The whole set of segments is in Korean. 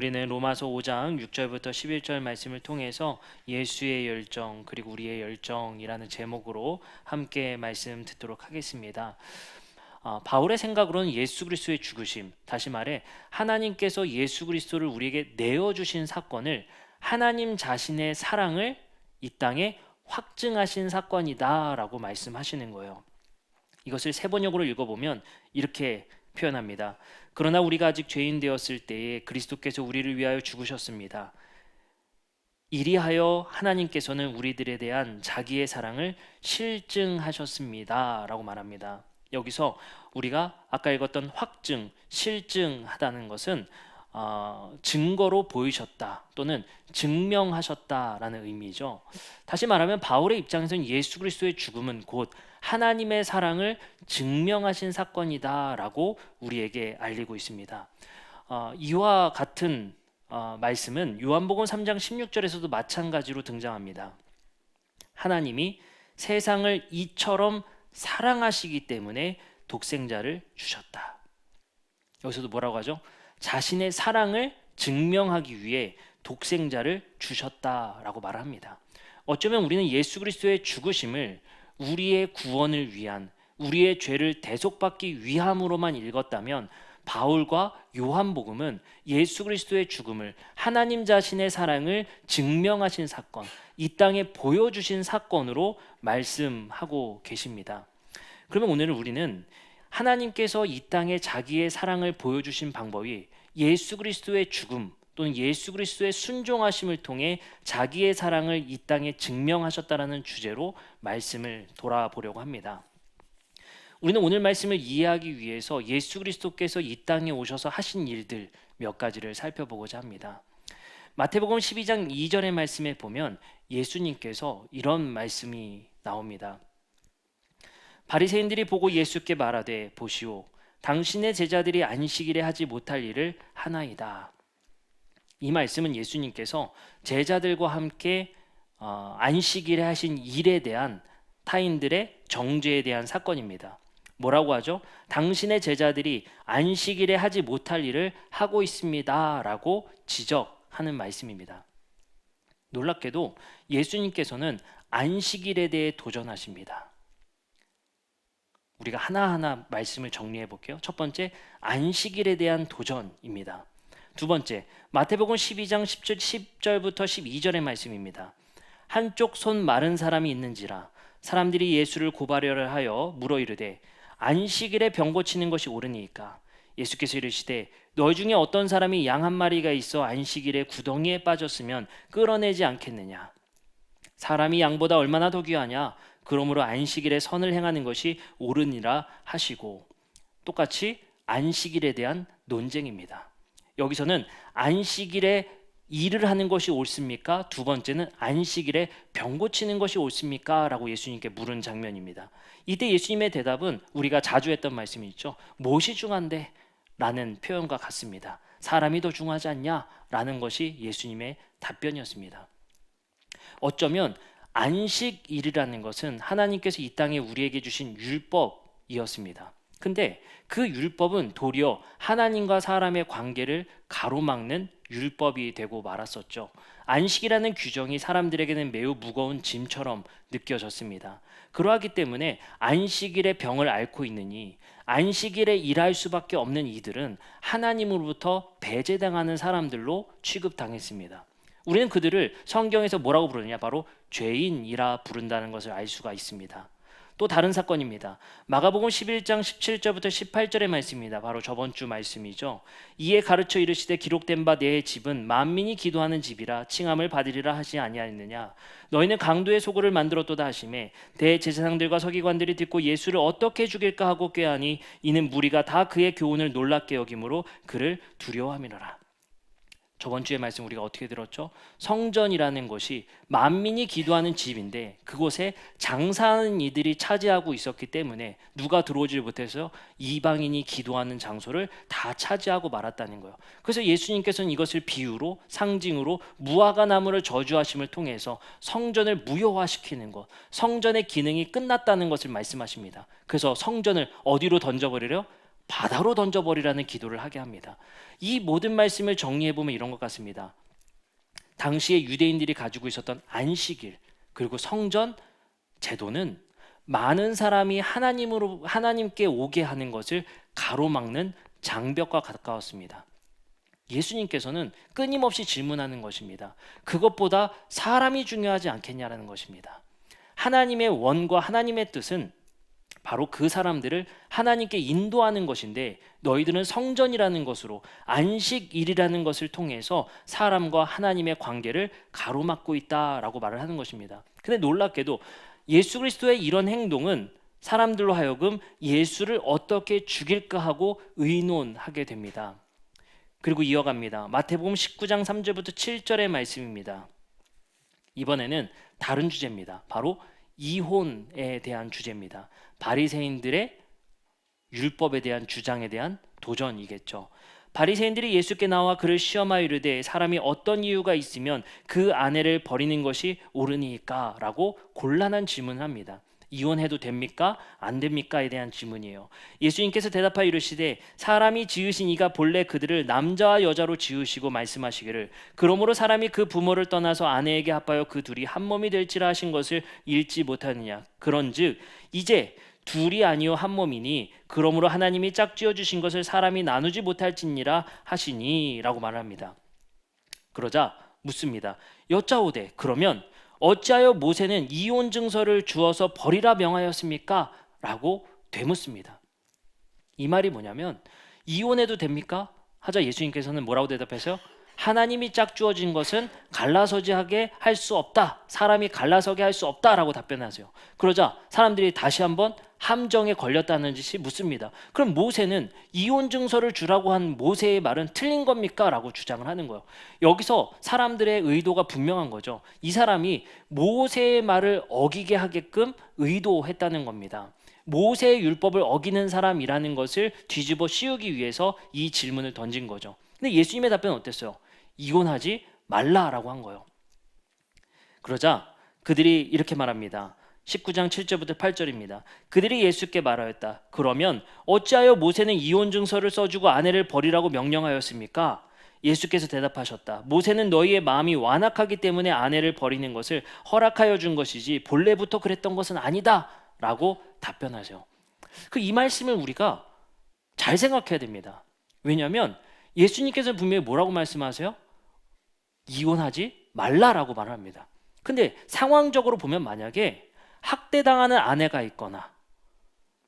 우리는 로마서 5장 6절부터 11절 말씀을 통해서 예수의 열정 그리고 우리의 열정이라는 제목으로 함께 말씀 듣도록 하겠습니다. 바울의 생각으로는 예수 그리스도의 죽으심, 다시 말해 하나님께서 예수 그리스도를 우리에게 내어주신 사건을 하나님 자신의 사랑을 이 땅에 확증하신 사건이다라고 말씀하시는 거예요. 이것을 세번역으로 읽어보면 이렇게 표현합니다. 그러나 우리가 아직 죄인 되었을 때에 그리스도께서 우리를 위하여 죽으셨습니다. 이리하여 하나님께서는 우리들에 대한 자기의 사랑을 실증하셨습니다 라고 말합니다. 여기서 우리가 아까 읽었던 확증, 실증하다는 것은 증거로 보이셨다 또는 증명하셨다라는 의미죠. 다시 말하면 바울의 입장에서는 예수 그리스도의 죽음은 곧 하나님의 사랑을 증명하신 사건이다라고 우리에게 알리고 있습니다. 이와 같은 말씀은 요한복음 3장 16절에서도 마찬가지로 등장합니다. 하나님이 세상을 이처럼 사랑하시기 때문에 독생자를 주셨다. 여기서도 뭐라고 하죠? 자신의 사랑을 증명하기 위해 독생자를 주셨다라고 말합니다. 어쩌면 우리는 예수 그리스도의 죽으심을 우리의 구원을 위한, 우리의 죄를 대속받기 위함으로만 읽었다면 바울과 요한복음은 예수 그리스도의 죽음을 하나님 자신의 사랑을 증명하신 사건, 이 땅에 보여주신 사건으로 말씀하고 계십니다. 그러면 오늘 우리는 하나님께서 이 땅에 자기의 사랑을 보여주신 방법이 예수 그리스도의 죽음 또는 예수 그리스도의 순종하심을 통해 자기의 사랑을 이 땅에 증명하셨다라는 주제로 말씀을 돌아보려고 합니다. 우리는 오늘 말씀을 이해하기 위해서 예수 그리스도께서 이 땅에 오셔서 하신 일들 몇 가지를 살펴보고자 합니다. 마태복음 12장 2절의 말씀에 보면 예수님께서 이런 말씀이 나옵니다. 바리새인들이 보고 예수께 말하되 보시오 당신의 제자들이 안식일에 하지 못할 일을 하나이다. 이 말씀은 예수님께서 제자들과 함께 안식일에 하신 일에 대한 타인들의 정죄에 대한 사건입니다. 뭐라고 하죠? 당신의 제자들이 안식일에 하지 못할 일을 하고 있습니다 라고 지적하는 말씀입니다. 놀랍게도 예수님께서는 안식일에 대해 도전하십니다. 우리가 하나하나 말씀을 정리해 볼게요. 첫 번째, 안식일에 대한 도전입니다. 두 번째, 마태복음 12장 10절부터 12절의 말씀입니다. 한쪽 손 마른 사람이 있는지라 사람들이 예수를 고발하려 하여 물어 이르되 안식일에 병 고치는 것이 옳으니까 예수께서 이르시되 너희 중에 어떤 사람이 양 한 마리가 있어 안식일에 구덩이에 빠졌으면 끌어내지 않겠느냐. 사람이 양보다 얼마나 더 귀하냐. 그러므로 안식일에 선을 행하는 것이 옳으니라 하시고, 똑같이 안식일에 대한 논쟁입니다. 여기서는 안식일에 일을 하는 것이 옳습니까? 두 번째는 안식일에 병 고치는 것이 옳습니까? 라고 예수님께 물은 장면입니다. 이때 예수님의 대답은 우리가 자주 했던 말씀이 있죠. 무엇이 중한데? 라는 표현과 같습니다. 사람이 더 중하지 않냐? 라는 것이 예수님의 답변이었습니다. 어쩌면 안식일이라는 것은 하나님께서 이 땅에 우리에게 주신 율법이었습니다. 근데 그 율법은 도리어 하나님과 사람의 관계를 가로막는 율법이 되고 말았었죠. 안식이라는 규정이 사람들에게는 매우 무거운 짐처럼 느껴졌습니다. 그러하기 때문에 안식일에 병을 앓고 있느니 안식일에 일할 수밖에 없는 이들은 하나님으로부터 배제당하는 사람들로 취급당했습니다. 우리는 그들을 성경에서 뭐라고 부르느냐? 바로 죄인이라 부른다는 것을 알 수가 있습니다. 또 다른 사건입니다. 마가복음 11장 17절부터 18절의 말씀입니다. 바로 저번 주 말씀이죠. 이에 가르쳐 이르시되 기록된 바 내 집은 만민이 기도하는 집이라 칭함을 받으리라 하지 아니하였느냐. 너희는 강도의 소굴을 만들었도다 하시매 대제사장들과 서기관들이 듣고 예수를 어떻게 죽일까 하고 꾀하니 이는 무리가 다 그의 교훈을 놀랍게 여김으로 그를 두려워함이로라. 저번 주에 말씀 우리가 어떻게 들었죠? 성전이라는 것이 만민이 기도하는 집인데 그곳에 장사하는 이들이 차지하고 있었기 때문에 누가 들어오지 못해서 이방인이 기도하는 장소를 다 차지하고 말았다는 거예요. 그래서 예수님께서는 이것을 비유로 상징으로 무화과 나무를 저주하심을 통해서 성전을 무효화시키는 것, 성전의 기능이 끝났다는 것을 말씀하십니다. 그래서 성전을 어디로 던져버리려? 바다로 던져버리라는 기도를 하게 합니다. 이 모든 말씀을 정리해보면 이런 것 같습니다. 당시에 유대인들이 가지고 있었던 안식일 그리고 성전 제도는 많은 사람이 하나님께 오게 하는 것을 가로막는 장벽과 가까웠습니다. 예수님께서는 끊임없이 질문하는 것입니다. 그것보다 사람이 중요하지 않겠냐라는 것입니다. 하나님의 원과 하나님의 뜻은 바로 그 사람들을 하나님께 인도하는 것인데 너희들은 성전이라는 것으로 안식일이라는 것을 통해서 사람과 하나님의 관계를 가로막고 있다라고 말을 하는 것입니다. 근데 놀랍게도 예수 그리스도의 이런 행동은 사람들로 하여금 예수를 어떻게 죽일까 하고 의논하게 됩니다. 그리고 이어갑니다. 마태복음 19장 3절부터 7절의 말씀입니다. 이번에는 다른 주제입니다. 바로 이혼에 대한 주제입니다. 바리새인들의 율법에 대한 주장에 대한 도전이겠죠. 바리새인들이 예수께 나와 그를 시험하여 이르되 사람이 어떤 이유가 있으면 그 아내를 버리는 것이 옳으니까? 라고 곤란한 질문을 합니다. 이혼해도 됩니까? 안 됩니까?에 대한 질문이에요. 예수님께서 대답하여 이르시되 사람이 지으신 이가 본래 그들을 남자와 여자로 지으시고 말씀하시기를 그러므로 사람이 그 부모를 떠나서 아내에게 합하여 그 둘이 한 몸이 될지라 하신 것을 읽지 못하느냐. 그런즉 이제 둘이 아니요 한 몸이니 그러므로 하나님이 짝지어 주신 것을 사람이 나누지 못할지니라 하시니 라고 말합니다. 그러자 묻습니다. 여짜오되 그러면 어찌하여 모세는 이혼 증서를 주어서 버리라 명하였습니까? 라고 되묻습니다. 이 말이 뭐냐면 이혼해도 됩니까? 하자 예수님께서는 뭐라고 대답하세요? 하나님이 짝주어진 것은 갈라서게 할 수 없다. 사람이 갈라서게 할 수 없다라고 답변하세요. 그러자 사람들이 다시 한번 함정에 걸렸다는 듯이 묻습니다. 그럼 모세는 이혼 증서를 주라고 한 모세의 말은 틀린 겁니까? 라고 주장을 하는 거예요. 여기서 사람들의 의도가 분명한 거죠. 이 사람이 모세의 말을 어기게 하게끔 의도했다는 겁니다. 모세의 율법을 어기는 사람이라는 것을 뒤집어 씌우기 위해서 이 질문을 던진 거죠. 근데 예수님의 답변은 어땠어요? 이혼하지 말라라고 한 거예요. 그러자 그들이 이렇게 말합니다. 19장 7절부터 8절입니다. 그들이 예수께 말하였다. 그러면 어찌하여 모세는 이혼 증서를 써주고 아내를 버리라고 명령하였습니까? 예수께서 대답하셨다. 모세는 너희의 마음이 완악하기 때문에 아내를 버리는 것을 허락하여 준 것이지 본래부터 그랬던 것은 아니다 라고 답변하세요. 이 말씀을 우리가 잘 생각해야 됩니다. 왜냐하면 예수님께서는 분명히 뭐라고 말씀하세요? 이혼하지 말라라고 말합니다. 근데 상황적으로 보면 만약에 학대당하는 아내가 있거나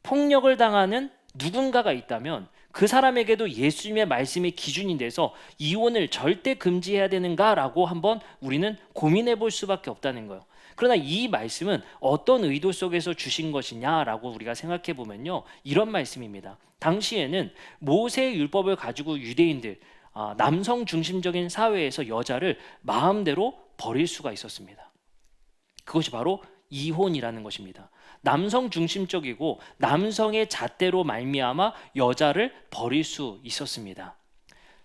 폭력을 당하는 누군가가 있다면 그 사람에게도 예수님의 말씀이 기준이 돼서 이혼을 절대 금지해야 되는가라고 한번 우리는 고민해 볼 수밖에 없다는 거예요. 그러나 이 말씀은 어떤 의도 속에서 주신 것이냐라고 우리가 생각해 보면요, 이런 말씀입니다. 당시에는 모세의 율법을 가지고 유대인들 남성 중심적인 사회에서 여자를 마음대로 버릴 수가 있었습니다. 그것이 바로 이혼이라는 것입니다. 남성 중심적이고 남성의 잣대로 말미암아 여자를 버릴 수 있었습니다.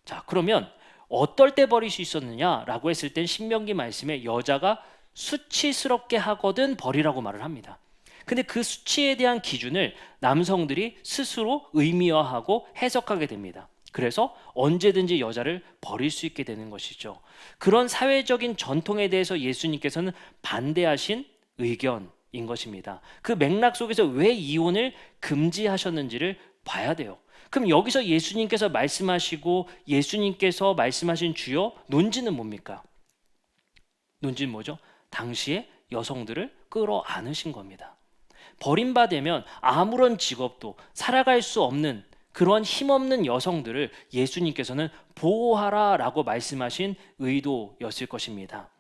자, 그러면 어떨 때 버릴 수 있었느냐라고 했을 땐 신명기 말씀에 여자가 수치스럽게 하거든 버리라고 말을 합니다. 근데 그 수치에 대한 기준을 남성들이 스스로 의미화하고 해석하게 됩니다. 그래서 언제든지 여자를 버릴 수 있게 되는 것이죠. 그런 사회적인 전통에 대해서 예수님께서는 반대하신 의견인 것입니다. 그 맥락 속에서 왜 이혼을 금지하셨는지를 봐야 돼요. 그럼 여기서 예수님께서 말씀하시고 예수님께서 말씀하신 주요 논지는 뭡니까? 논지는 뭐죠? 당시에 여성들을 끌어안으신 겁니다. 버림받으면 아무런 직업도 살아갈 수 없는 그런 힘없는 여성들을 예수님께서는 보호하라라고 말씀하신 의도였을 것입니다.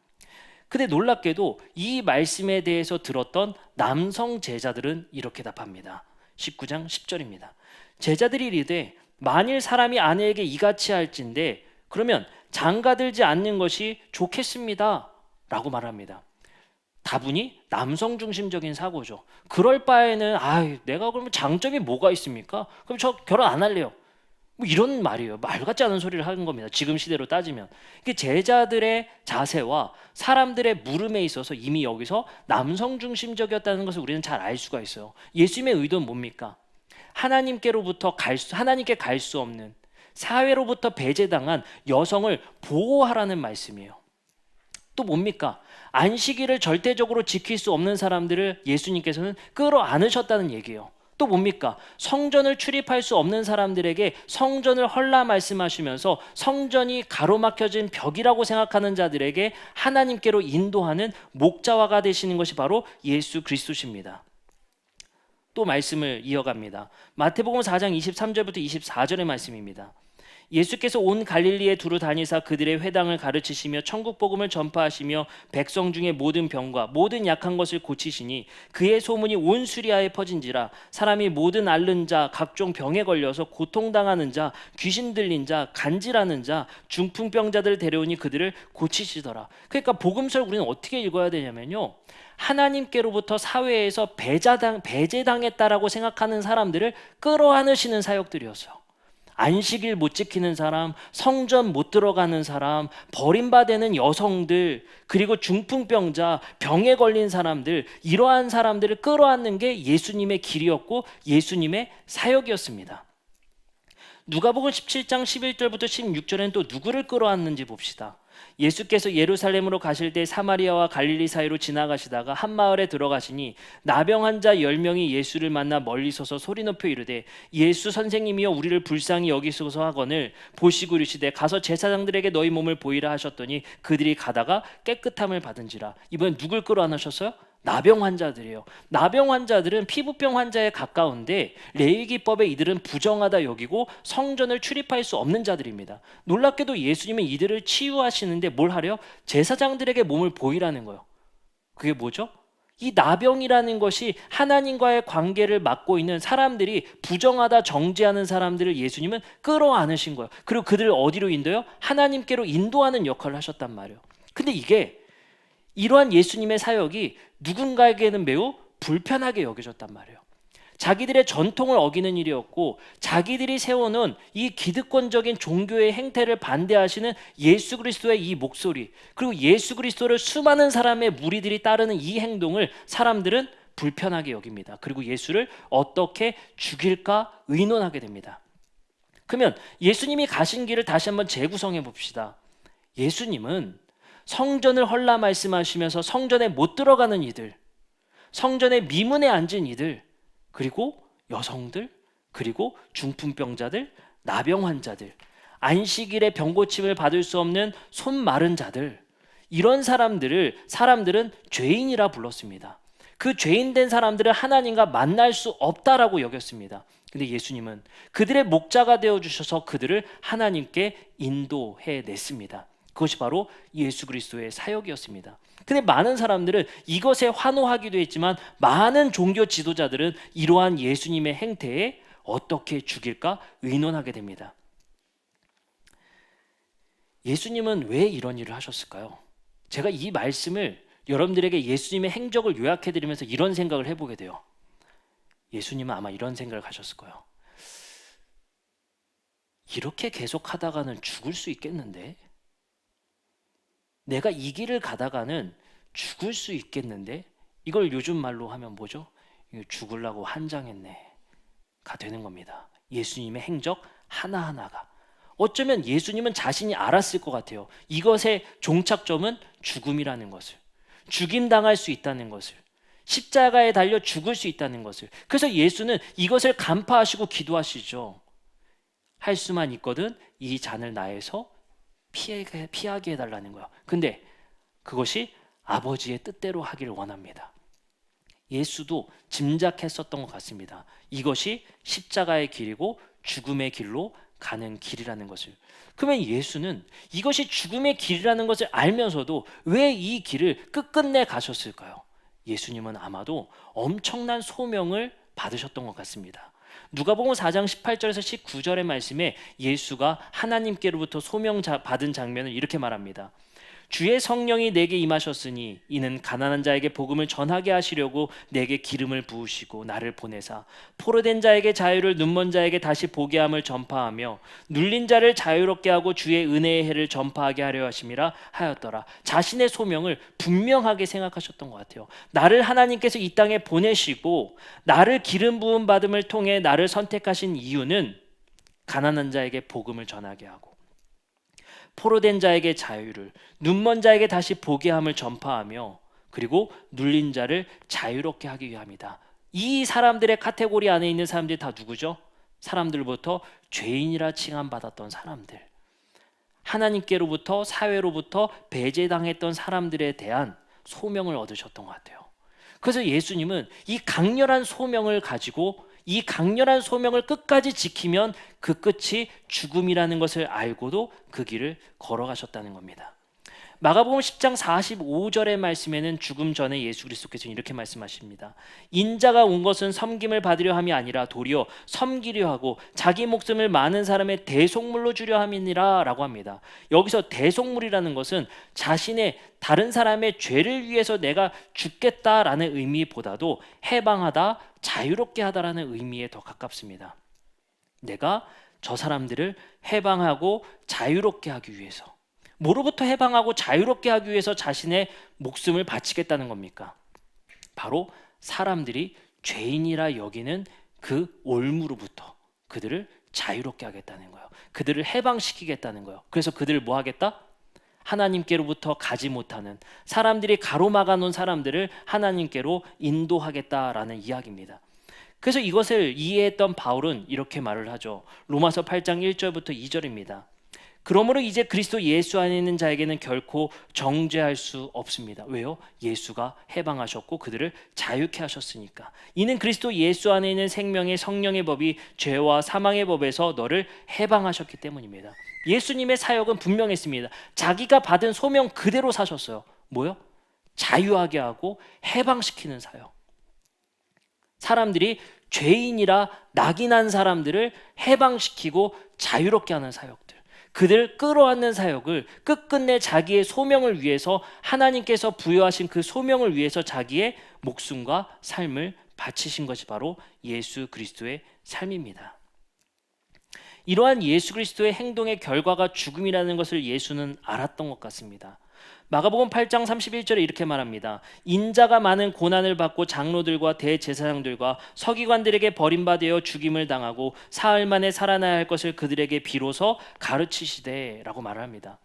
근데 놀랍게도 이 말씀에 대해서 들었던 남성 제자들은 이렇게 답합니다. 19장 10절입니다. 제자들이 이르되 만일 사람이 아내에게 이같이 할진대 그러면 장가들지 않는 것이 좋겠습니다 라고 말합니다. 다분히 남성 중심적인 사고죠. 그럴 바에는 내가 그러면 장점이 뭐가 있습니까? 그럼 저 결혼 안 할래요. 뭐 이런 말이에요. 말 같지 않은 소리를 하는 겁니다. 지금 시대로 따지면. 제자들의 자세와 사람들의 물음에 있어서 이미 여기서 남성 중심적이었다는 것을 우리는 잘 알 수가 있어요. 예수님의 의도는 뭡니까? 하나님께 갈 수 없는, 사회로부터 배제당한 여성을 보호하라는 말씀이에요. 또 뭡니까? 안식일을 절대적으로 지킬 수 없는 사람들을 예수님께서는 끌어안으셨다는 얘기예요. 또 뭡니까? 성전을 출입할 수 없는 사람들에게 성전을 헐라 말씀하시면서 성전이 가로막혀진 벽이라고 생각하는 자들에게 하나님께로 인도하는 목자화가 되시는 것이 바로 예수 그리스도십니다. 또 말씀을 이어갑니다. 마태복음 4장 23절부터 24절의 말씀입니다. 예수께서 온 갈릴리에 두루 다니사 그들의 회당을 가르치시며 천국 복음을 전파하시며 백성 중에 모든 병과 모든 약한 것을 고치시니 그의 소문이 온 수리아에 퍼진지라. 사람이 모든 앓는 자, 각종 병에 걸려서 고통당하는 자, 귀신 들린 자, 간질하는 자, 중풍병자들을 데려오니 그들을 고치시더라. 그러니까 복음서를 우리는 어떻게 읽어야 되냐면요, 하나님께로부터 사회에서 배제당했다라고 생각하는 사람들을 끌어안으시는 사역들이었어요. 안식일 못 지키는 사람, 성전 못 들어가는 사람, 버림받는 여성들, 그리고 중풍병자, 병에 걸린 사람들, 이러한 사람들을 끌어안는 게 예수님의 길이었고 예수님의 사역이었습니다. 누가복음 17장 11절부터 16절에는 또 누구를 끌어안는지 봅시다. 예수께서 예루살렘으로 가실 때 사마리아와 갈릴리 사이로 지나가시다가 한 마을에 들어가시니 나병 환자 10명이 예수를 만나 멀리 서서 소리 높여 이르되 예수 선생님이여 우리를 불쌍히 여기소서 하거늘 보시고 이르시되 가서 제사장들에게 너희 몸을 보이라 하셨더니 그들이 가다가 깨끗함을 받은지라. 이번엔 누굴 끌어안으셨어요? 나병 환자들이에요. 나병 환자들은 피부병 환자에 가까운데 레위기법에 이들은 부정하다 여기고 성전을 출입할 수 없는 자들입니다. 놀랍게도 예수님은 이들을 치유하시는데 뭘 하려? 제사장들에게 몸을 보이라는 거예요. 그게 뭐죠? 이 나병이라는 것이 하나님과의 관계를 맡고 있는 사람들이 부정하다 정죄하는 사람들을 예수님은 끌어안으신 거예요. 그리고 그들을 어디로 인도해요? 하나님께로 인도하는 역할을 하셨단 말이에요. 근데 이게 이러한 예수님의 사역이 누군가에게는 매우 불편하게 여겨졌단 말이에요. 자기들의 전통을 어기는 일이었고 자기들이 세워놓은 이 기득권적인 종교의 행태를 반대하시는 예수 그리스도의 이 목소리, 그리고 예수 그리스도를 수많은 사람의 무리들이 따르는 이 행동을 사람들은 불편하게 여깁니다. 그리고 예수를 어떻게 죽일까 의논하게 됩니다. 그러면 예수님이 가신 길을 다시 한번 재구성해 봅시다. 예수님은 성전을 헐라 말씀하시면서 성전에 못 들어가는 이들, 성전의 미문에 앉은 이들, 그리고 여성들, 그리고 중풍병자들, 나병 환자들, 안식일에 병고침을 받을 수 없는 손 마른 자들, 이런 사람들은 죄인이라 불렀습니다. 그 죄인된 사람들을 하나님과 만날 수 없다라고 여겼습니다. 근데 예수님은 그들의 목자가 되어주셔서 그들을 하나님께 인도해냈습니다. 그것이 바로 예수 그리스도의 사역이었습니다. 근데 많은 사람들은 이것에 환호하기도 했지만 많은 종교 지도자들은 이러한 예수님의 행태에 어떻게 죽일까 의논하게 됩니다. 예수님은 왜 이런 일을 하셨을까요? 제가 이 말씀을 여러분들에게 예수님의 행적을 요약해드리면서 이런 생각을 해보게 돼요. 예수님은 아마 이런 생각을 하셨을 거예요. 이렇게 계속 하다가는 죽을 수 있겠는데? 내가 이 길을 가다가는 죽을 수 있겠는데? 이걸 요즘 말로 하면 뭐죠? 죽으려고 한장했네 가 되는 겁니다. 예수님의 행적 하나하나가. 어쩌면 예수님은 자신이 알았을 것 같아요. 이것의 종착점은 죽음이라는 것을, 죽임당할 수 있다는 것을, 십자가에 달려 죽을 수 있다는 것을. 그래서 예수는 이것을 간파하시고 기도하시죠. 할 수만 있거든 이 잔을 나에서 피하게 해달라는 거예요. 근데 그것이 아버지의 뜻대로 하기를 원합니다. 예수도 짐작했었던 것 같습니다. 이것이 십자가의 길이고 죽음의 길로 가는 길이라는 것을. 그러면 예수는 이것이 죽음의 길이라는 것을 알면서도 왜 이 길을 끝끝내 가셨을까요? 예수님은 아마도 엄청난 소명을 받으셨던 것 같습니다. 누가복음 4장 18절에서 19절의 말씀에 예수가 하나님께로부터 소명 받은 장면을 이렇게 말합니다. 주의 성령이 내게 임하셨으니 이는 가난한 자에게 복음을 전하게 하시려고 내게 기름을 부으시고 나를 보내사 포로된 자에게 자유를, 눈먼 자에게 다시 보게 함을 전파하며 눌린 자를 자유롭게 하고 주의 은혜의 해를 전파하게 하려 하심이라 하였더라. 자신의 소명을 분명하게 생각하셨던 것 같아요. 나를 하나님께서 이 땅에 보내시고 나를 기름 부음 받음을 통해 나를 선택하신 이유는 가난한 자에게 복음을 전하게 하고 포로된 자에게 자유를, 눈먼 자에게 다시 보게 함을 전파하며 그리고 눌린 자를 자유롭게 하기 위함이다. 이 사람들의 카테고리 안에 있는 사람들이 다 누구죠? 사람들부터 죄인이라 칭함받았던 사람들, 하나님께로부터 사회로부터 배제당했던 사람들에 대한 소명을 얻으셨던 것 같아요. 그래서 예수님은 이 강렬한 소명을 가지고 이 강렬한 소명을 끝까지 지키면 그 끝이 죽음이라는 것을 알고도 그 길을 걸어가셨다는 겁니다. 마가복음 10장 45절의 말씀에는 죽음 전에 예수 그리스도께서는 이렇게 말씀하십니다. 인자가 온 것은 섬김을 받으려 함이 아니라 도리어 섬기려 하고 자기 목숨을 많은 사람의 대속물로 주려 함이니라 라고 합니다. 여기서 대속물이라는 것은 자신의 다른 사람의 죄를 위해서 내가 죽겠다라는 의미보다도 해방하다, 자유롭게 하다라는 의미에 더 가깝습니다. 내가 저 사람들을 해방하고 자유롭게 하기 위해서, 뭐로부터 해방하고 자유롭게 하기 위해서 자신의 목숨을 바치겠다는 겁니까? 바로 사람들이 죄인이라 여기는 그 올무로부터 그들을 자유롭게 하겠다는 거예요. 그들을 해방시키겠다는 거예요. 그래서 그들을 뭐 하겠다? 하나님께로부터 가지 못하는, 사람들이 가로막아 놓은 사람들을 하나님께로 인도하겠다라는 이야기입니다. 그래서 이것을 이해했던 바울은 이렇게 말을 하죠. 로마서 8장 1절부터 2절입니다. 그러므로 이제 그리스도 예수 안에 있는 자에게는 결코 정죄할 수 없습니다. 왜요? 예수가 해방하셨고 그들을 자유케 하셨으니까. 이는 그리스도 예수 안에 있는 생명의 성령의 법이 죄와 사망의 법에서 너를 해방하셨기 때문입니다. 예수님의 사역은 분명했습니다. 자기가 받은 소명 그대로 사셨어요. 뭐요? 자유하게 하고 해방시키는 사역. 사람들이 죄인이라 낙인한 사람들을 해방시키고 자유롭게 하는 사역들, 그들을 끌어안는 사역을 끝끝내 자기의 소명을 위해서, 하나님께서 부여하신 그 소명을 위해서 자기의 목숨과 삶을 바치신 것이 바로 예수 그리스도의 삶입니다. 이러한 예수 그리스도의 행동의 결과가 죽음이라는 것을 예수는 알았던 것 같습니다. 마가복음 8장 31절에 이렇게 말합니다. 인자가 많은 고난을 받고 장로들과 대제사장들과 서기관들에게 버림받아 죽임을 당하고 사흘 만에 살아나야 할 것을 그들에게 비로소 가르치시되 라고 말을 합니다.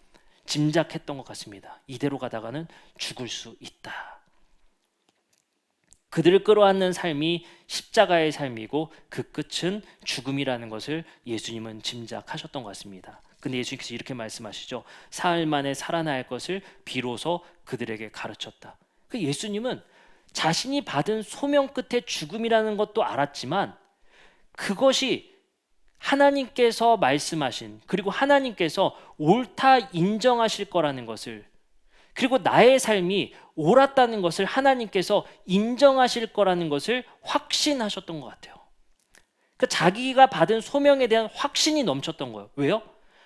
짐작했던 것 같습니다. 이대로 가다가는 죽을 수 있다. 그들을 끌어안는 삶이 십자가의 삶이고 그 끝은 죽음이라는 것을 예수님은 짐작하셨던 것 같습니다. 근데 예수님께서 이렇게 말씀하시죠. 사흘 만에 살아날 것을 비로소 그들에게 가르쳤다. 예수님은 자신이 받은 소명 끝에 죽음이라는 것도 알았지만 그것이 하나님께서 말씀하신, 그리고 하나님께서 옳다 인정하실 거라는 것을, 그리고 나의 삶이 옳았다는 것을 하나님께서 인정하실 거라는 것을 확신하셨던 것 같아요. 그러니까 자기가 받은 소명에 대한 확신이 넘쳤던 거예요. 왜요?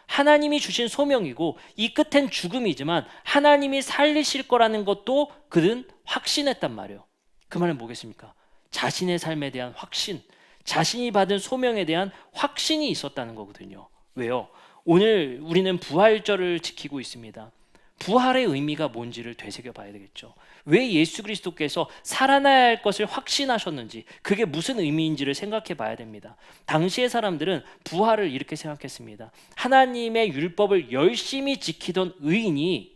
하나님이 주신 소명이고 이 끝엔 죽음이지만 하나님이 살리실 거라는 것도 그는 확신했단 말이에요. 그 말은 뭐겠습니까? 자신의 삶에 대한 확신, 자신이 받은 소명에 대한 확신이 있었다는 거거든요. 왜요? 오늘 우리는 부활절을 지키고 있습니다. 부활의 의미가 뭔지를 되새겨 봐야 되겠죠. 왜 예수 그리스도께서 살아나야 할 것을 확신하셨는지, 그게 무슨 의미인지를 생각해 봐야 됩니다. 당시의 사람들은 부활을 이렇게 생각했습니다. 하나님의 율법을 열심히 지키던 의인이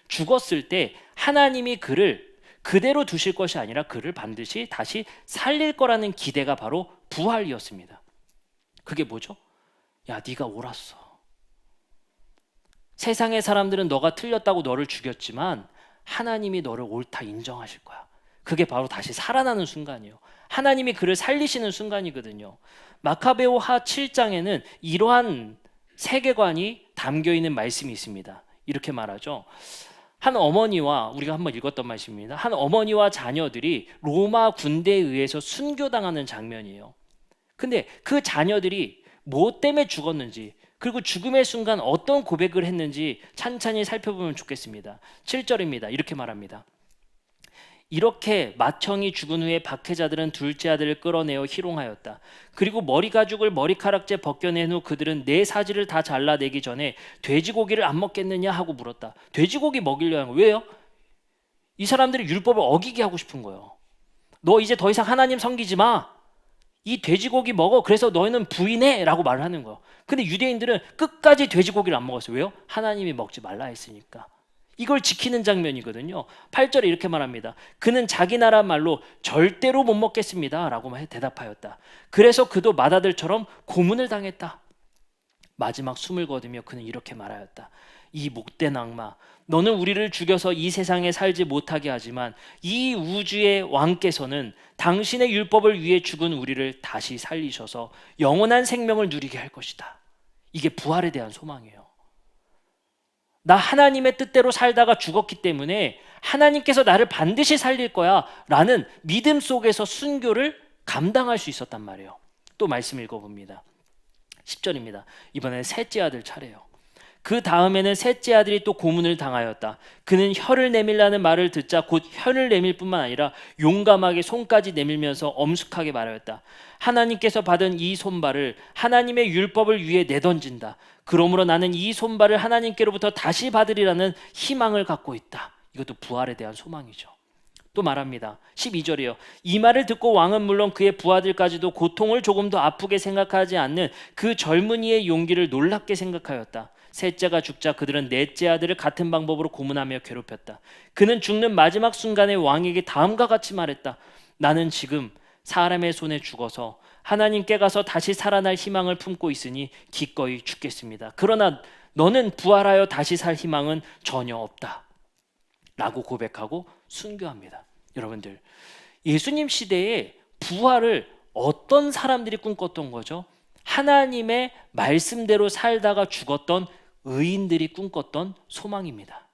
죽었을 때 하나님이 그를 그대로 두실 것이 아니라 그를 반드시 다시 살릴 거라는 기대가 바로 부활이었습니다. 그게 뭐죠? 야, 네가 옳았어. 세상의 사람들은 너가 틀렸다고 너를 죽였지만 하나님이 너를 옳다 인정하실 거야. 그게 바로 다시 살아나는 순간이에요. 하나님이 그를 살리시는 순간이거든요. 마카베오하 7장에는 이러한 세계관이 담겨있는 말씀이 있습니다. 이렇게 말하죠. 한 어머니와, 우리가 한번 읽었던 말씀입니다. 한 어머니와 자녀들이 로마 군대에 의해서 순교당하는 장면이에요. 근데 그 자녀들이 뭐 때문에 죽었는지, 그리고 죽음의 순간 어떤 고백을 했는지 찬찬히 살펴보면 좋겠습니다. 7절입니다. 이렇게 말합니다. 이렇게 맏형이 죽은 후에 박해자들은 둘째 아들을 끌어내어 희롱하였다. 그리고 머리 가죽을 머리카락째 벗겨낸 후 그들은 내 사지를 다 잘라내기 전에 돼지고기를 안 먹겠느냐 하고 물었다. 돼지고기 먹이려 하는 거예요. 왜요? 이 사람들이 율법을 어기게 하고 싶은 거예요. 너 이제 더 이상 하나님 섬기지 마. 이 돼지고기 먹어. 그래서 너희는 부인해 라고 말을 하는 거예요. 근데 유대인들은 끝까지 돼지고기를 안 먹었어요. 왜요? 하나님이 먹지 말라 했으니까. 이걸 지키는 장면이거든요. 8절에 이렇게 말합니다. 그는 자기 나라 말로 절대로 못 먹겠습니다 라고 대답하였다. 그래서 그도 맏아들처럼 고문을 당했다. 마지막 숨을 거두며 그는 이렇게 말하였다. 이 못된 악마, 너는 우리를 죽여서 이 세상에 살지 못하게 하지만 이 우주의 왕께서는 당신의 율법을 위해 죽은 우리를 다시 살리셔서 영원한 생명을 누리게 할 것이다. 이게 부활에 대한 소망이에요. 나 하나님의 뜻대로 살다가 죽었기 때문에 하나님께서 나를 반드시 살릴 거야 라는 믿음 속에서 순교를 감당할 수 있었단 말이에요. 또 말씀 읽어봅니다. 10절입니다. 이번에는 셋째 아들 차례예요. 그 다음에는 셋째 아들이 또 고문을 당하였다. 그는 혀를 내밀라는 말을 듣자 곧 혀를 내밀 뿐만 아니라 용감하게 손까지 내밀면서 엄숙하게 말하였다. 하나님께서 받은 이 손발을 하나님의 율법을 위해 내던진다. 그러므로 나는 이 손발을 하나님께로부터 다시 받으리라는 희망을 갖고 있다. 이것도 부활에 대한 소망이죠. 또 말합니다. 12절이요. 이 말을 듣고 왕은 물론 그의 부하들까지도 고통을 조금 더 아프게 생각하지 않는 그 젊은이의 용기를 놀랍게 생각하였다. 셋째가 죽자 그들은 넷째 아들을 같은 방법으로 고문하며 괴롭혔다. 그는 죽는 마지막 순간에 왕에게 다음과 같이 말했다. 나는 지금 사람의 손에 죽어서 하나님께 가서 다시 살아날 희망을 품고 있으니 기꺼이 죽겠습니다. 그러나 너는 부활하여 다시 살 희망은 전혀 없다 라고 고백하고 순교합니다. 여러분들, 예수님 시대에 부활을 어떤 사람들이 꿈꿨던 거죠? 하나님의 말씀대로 살다가 죽었던 의인들이 꿈꿨던 소망입니다.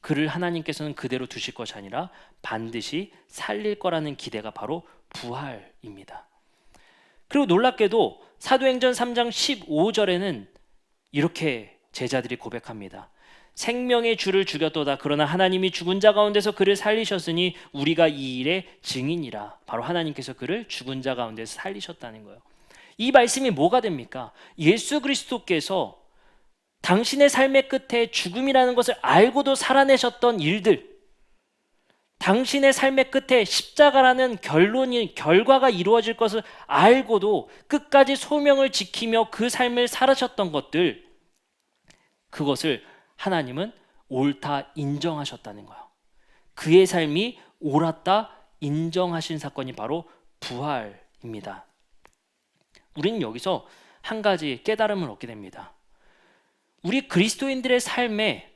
그를 하나님께서는 그대로 두실 것이 아니라 반드시 살릴 거라는 기대가 바로 부활입니다. 그리고 놀랍게도 사도행전 3장 15절에는 이렇게 제자들이 고백합니다. 생명의 주를 죽였도다. 그러나 하나님이 죽은 자 가운데서 그를 살리셨으니 우리가 이 일의 증인이라. 바로 하나님께서 그를 죽은 자 가운데서 살리셨다는 거예요. 이 말씀이 뭐가 됩니까? 예수 그리스도께서 당신의 삶의 끝에 죽음이라는 것을 알고도 살아내셨던 일들, 당신의 삶의 끝에 십자가라는 결과가 이루어질 것을 알고도 끝까지 소명을 지키며 그 삶을 살아셨던 것들, 그것을 하나님은 옳다 인정하셨다는 거예요. 그의 삶이 옳았다 인정하신 사건이 바로 부활입니다. 우리는 여기서 한 가지 깨달음을 얻게 됩니다. 우리 그리스도인들의 삶에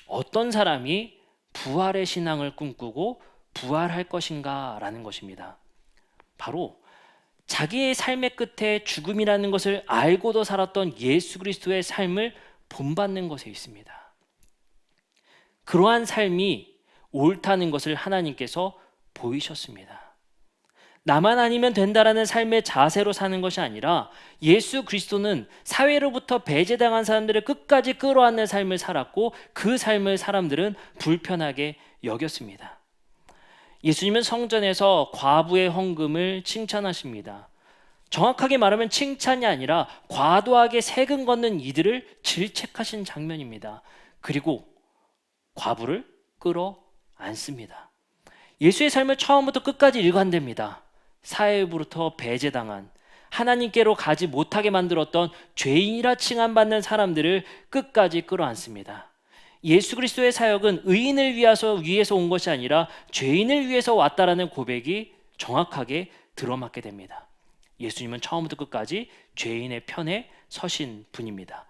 어떤 사람이 부활의 신앙을 꿈꾸고 부활할 것인가 라는 것입니다. 바로 자기의 삶의 끝에 죽음이라는 것을 알고도 살았던 예수 그리스도의 삶을 본받는 것에 있습니다. 그러한 삶이 옳다는 것을 하나님께서 보이셨습니다. 나만 아니면 된다라는 삶의 자세로 사는 것이 아니라 예수 그리스도는 사회로부터 배제당한 사람들을 끝까지 끌어안는 삶을 살았고 그 삶을 사람들은 불편하게 여겼습니다. 예수님은 성전에서 과부의 헌금을 칭찬하십니다. 정확하게 말하면 칭찬이 아니라 과도하게 세금 걷는 이들을 질책하신 장면입니다. 그리고 과부를 끌어안습니다. 예수의 삶을 처음부터 끝까지 일관됩니다. 사회부터 배제당한 하나님께로 가지 못하게 만들었던 죄인이라 칭함받는 사람들을 끝까지 끌어안습니다. 예수 그리스도의 사역은 의인을 위해서 온 것이 아니라 죄인을 위해서 왔다라는 고백이 정확하게 들어맞게 됩니다. 예수님은 처음부터 끝까지 죄인의 편에 서신 분입니다.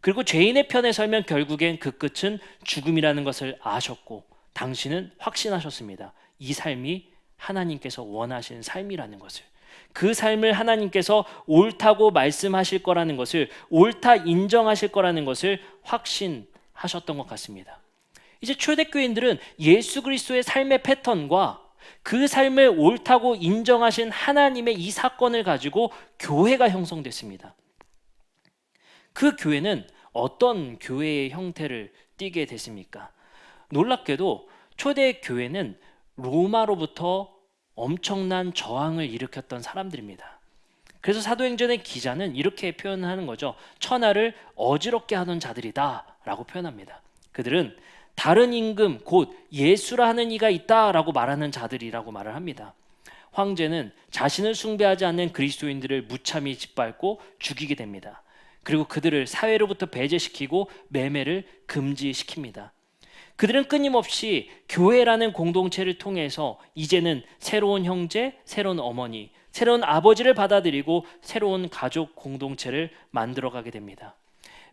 그리고 죄인의 편에 설면 결국엔 그 끝은 죽음이라는 것을 아셨고 당신은 확신하셨습니다. 이 삶이 하나님께서 원하시는 삶이라는 것을, 그 삶을 하나님께서 옳다고 말씀하실 거라는 것을, 옳다 인정하실 거라는 것을 확신하셨던 것 같습니다. 이제 초대교인들은 예수 그리스도의 삶의 패턴과 그 삶을 옳다고 인정하신 하나님의 이 사건을 가지고 교회가 형성됐습니다. 그 교회는 어떤 교회의 형태를 띠게 됐습니까? 놀랍게도 초대 교회는 로마로부터 엄청난 저항을 일으켰던 사람들입니다. 그래서 사도행전의 기자는 이렇게 표현하는 거죠. 천하를 어지럽게 하던 자들이다 라고 표현합니다. 그들은 다른 임금 곧 예수라 하는 이가 있다 라고 말하는 자들이라고 말을 합니다. 황제는 자신을 숭배하지 않는 그리스도인들을 무참히 짓밟고 죽이게 됩니다. 그리고 그들을 사회로부터 배제시키고 매매를 금지시킵니다. 그들은 끊임없이 교회라는 공동체를 통해서 이제는 새로운 형제, 새로운 어머니, 새로운 아버지를 받아들이고 새로운 가족 공동체를 만들어가게 됩니다.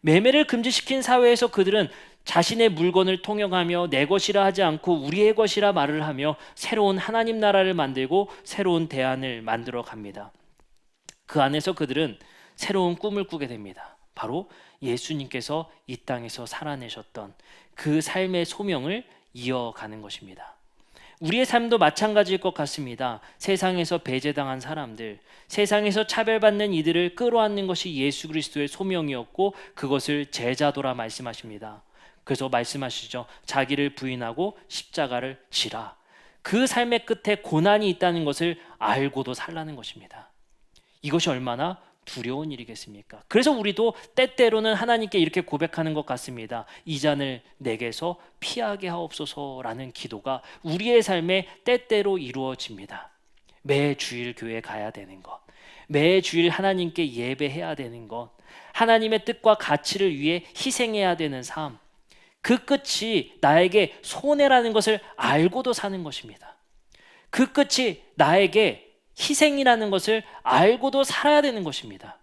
매매를 금지시킨 사회에서 그들은 자신의 물건을 통용하며 내 것이라 하지 않고 우리의 것이라 말을 하며 새로운 하나님 나라를 만들고 새로운 대안을 만들어 갑니다. 그 안에서 그들은 새로운 꿈을 꾸게 됩니다. 바로 예수님께서 이 땅에서 살아내셨던 그 삶의 소명을 이어가는 것입니다. 우리의 삶도 마찬가지일 것 같습니다. 세상에서 배제당한 사람들, 세상에서 차별받는 이들을 끌어안는 것이 예수 그리스도의 소명이었고 그것을 제자도라 말씀하십니다. 그래서 말씀하시죠. 자기를 부인하고 십자가를 지라. 그 삶의 끝에 고난이 있다는 것을 알고도 살라는 것입니다. 이것이 얼마나 두려운 일이겠습니까? 그래서 우리도 때때로는 하나님께 이렇게 고백하는 것 같습니다. 이 잔을 내게서 피하게 하옵소서라는 기도가 우리의 삶에 때때로 이루어집니다. 매 주일 교회 가야 되는 것, 매 주일 하나님께 예배해야 되는 것, 하나님의 뜻과 가치를 위해 희생해야 되는 삶, 그 끝이 나에게 손해라는 것을 알고도 사는 것입니다. 그 끝이 나에게 희생이라는 것을 알고도 살아야 되는 것입니다.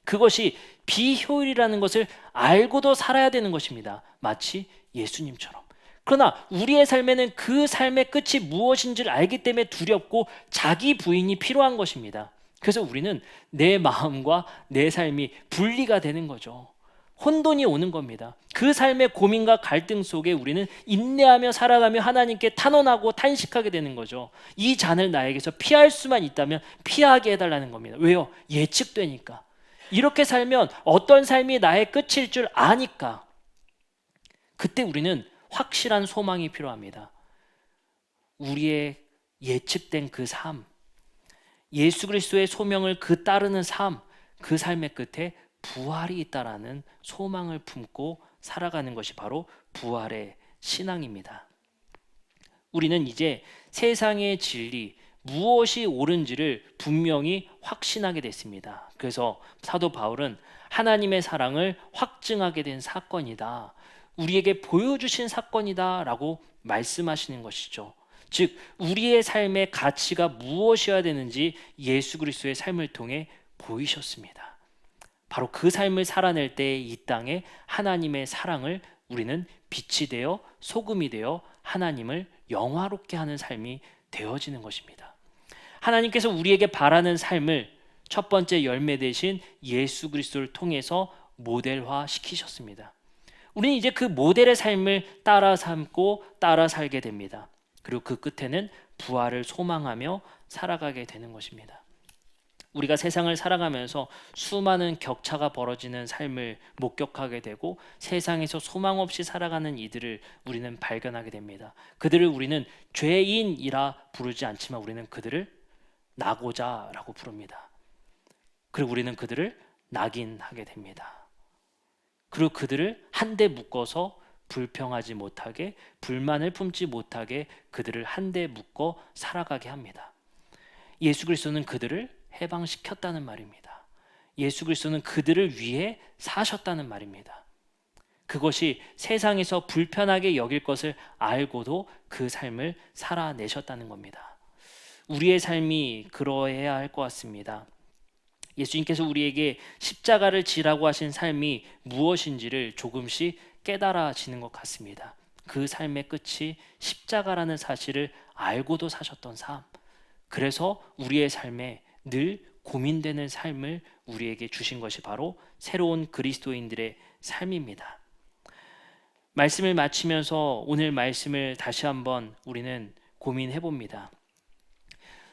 그것이 비효율이라는 것을 알고도 살아야 되는 것입니다. 마치 예수님처럼. 그러나 우리의 삶에는 그 삶의 끝이 무엇인지를 알기 때문에 두렵고 자기 부인이 필요한 것입니다. 그래서 우리는 내 마음과 내 삶이 분리가 되는 거죠. 혼돈이 오는 겁니다. 그 삶의 고민과 갈등 속에 우리는 인내하며 살아가며 하나님께 탄원하고 탄식하게 되는 거죠. 이 잔을 나에게서 피할 수만 있다면 피하게 해달라는 겁니다. 왜요? 예측되니까. 이렇게 살면 어떤 삶이 나의 끝일 줄 아니까. 그때 우리는 확실한 소망이 필요합니다. 우리의 예측된 그 삶, 예수 그리스도의 소명을 따르는 삶, 그 삶의 끝에 부활이 있다라는 소망을 품고 살아가는 것이 바로 부활의 신앙입니다. 우리는 이제 세상의 진리, 무엇이 옳은지를 분명히 확신하게 됐습니다. 그래서 사도 바울은 하나님의 사랑을 확증하게 된 사건이다. 우리에게 보여주신 사건이다 라고 말씀하시는 것이죠. 즉 우리의 삶의 가치가 무엇이어야 되는지 예수 그리스도의 삶을 통해 보이셨습니다. 바로 그 삶을 살아낼 때 이 땅에 하나님의 사랑을 우리는 빛이 되어 소금이 되어 하나님을 영화롭게 하는 삶이 되어지는 것입니다. 하나님께서 우리에게 바라는 삶을 첫 번째 열매 되신 예수 그리스도를 통해서 모델화 시키셨습니다. 우리는 이제 그 모델의 삶을 따라 삼고 따라 살게 됩니다. 그리고 그 끝에는 부활을 소망하며 살아가게 되는 것입니다. 우리가 세상을 살아가면서 수많은 격차가 벌어지는 삶을 목격하게 되고 세상에서 소망 없이 살아가는 이들을 우리는 발견하게 됩니다. 그들을 우리는 죄인이라 부르지 않지만 우리는 그들을 나고자라고 부릅니다. 그리고 우리는 그들을 낙인하게 됩니다. 그리고 그들을 한데 묶어서 불평하지 못하게, 불만을 품지 못하게 그들을 한데 묶어 살아가게 합니다. 예수 그리스도는 그들을 해방시켰다는 말입니다. 예수 그리스도는 그들을 위해 사셨다는 말입니다. 그것이 세상에서 불편하게 여길 것을 알고도 그 삶을 살아내셨다는 겁니다. 우리의 삶이 그러해야 할 것 같습니다. 예수님께서 우리에게 십자가를 지라고 하신 삶이 무엇인지를 조금씩 깨달아지는 것 같습니다. 그 삶의 끝이 십자가라는 사실을 알고도 사셨던 삶. 그래서 우리의 삶에 늘 고민되는 삶을 우리에게 주신 것이 바로 새로운 그리스도인들의 삶입니다. 말씀을 마치면서 오늘 말씀을 다시 한번 우리는 고민해 봅니다.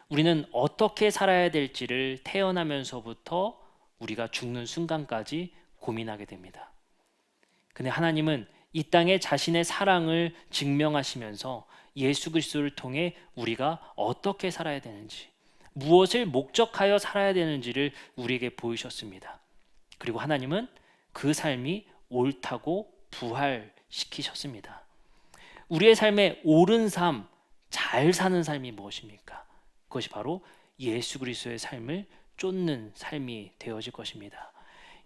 우리는 어떻게 살아야 될지를 태어나면서부터 우리가 죽는 순간까지 고민하게 됩니다. 근데 하나님은 이 땅에 자신의 사랑을 증명하시면서 예수 그리스도를 통해 우리가 어떻게 살아야 되는지, 무엇을 목적하여 살아야 되는지를 우리에게 보이셨습니다. 그리고 하나님은 그 삶이 옳다고 부활시키셨습니다. 우리의 삶의 옳은 삶, 잘 사는 삶이 무엇입니까? 그것이 바로 예수 그리스도의 삶을 쫓는 삶이 되어질 것입니다.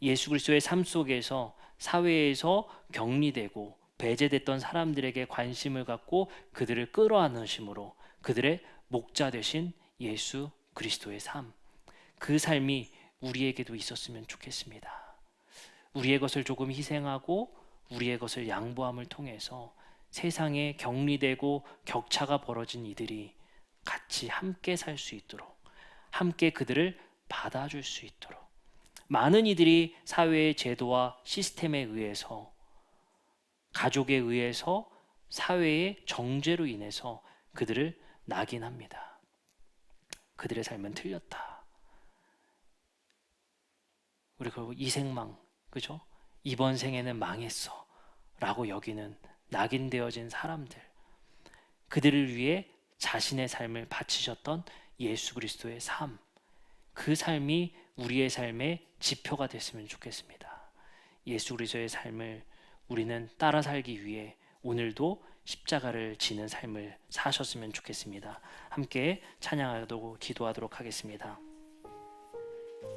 예수 그리스도의 삶 속에서 사회에서 격리되고 배제됐던 사람들에게 관심을 갖고 그들을 끌어안으심으로 그들의 목자 되신 예수 그리스도의 삶, 그 삶이 우리에게도 있었으면 좋겠습니다. 우리의 것을 조금 희생하고 우리의 것을 양보함을 통해서 세상에 격리되고 격차가 벌어진 이들이 같이 함께 살 수 있도록, 함께 그들을 받아줄 수 있도록, 많은 이들이 사회의 제도와 시스템에 의해서, 가족에 의해서, 사회의 정죄로 인해서 그들을 낙인합니다. 그들의 삶은 틀렸다. 우리 그 이생망, 그죠? 이번 생에는 망했어 라고 여기는 낙인되어진 사람들, 그들을 위해 자신의 삶을 바치셨던 예수 그리스도의 삶, 그 삶이 우리의 삶의 지표가 됐으면 좋겠습니다. 예수 그리스도의 삶을 우리는 따라 살기 위해 오늘도 십자가를 지는 삶을 사셨으면 좋겠습니다. 함께 찬양하고 기도하도록 하겠습니다.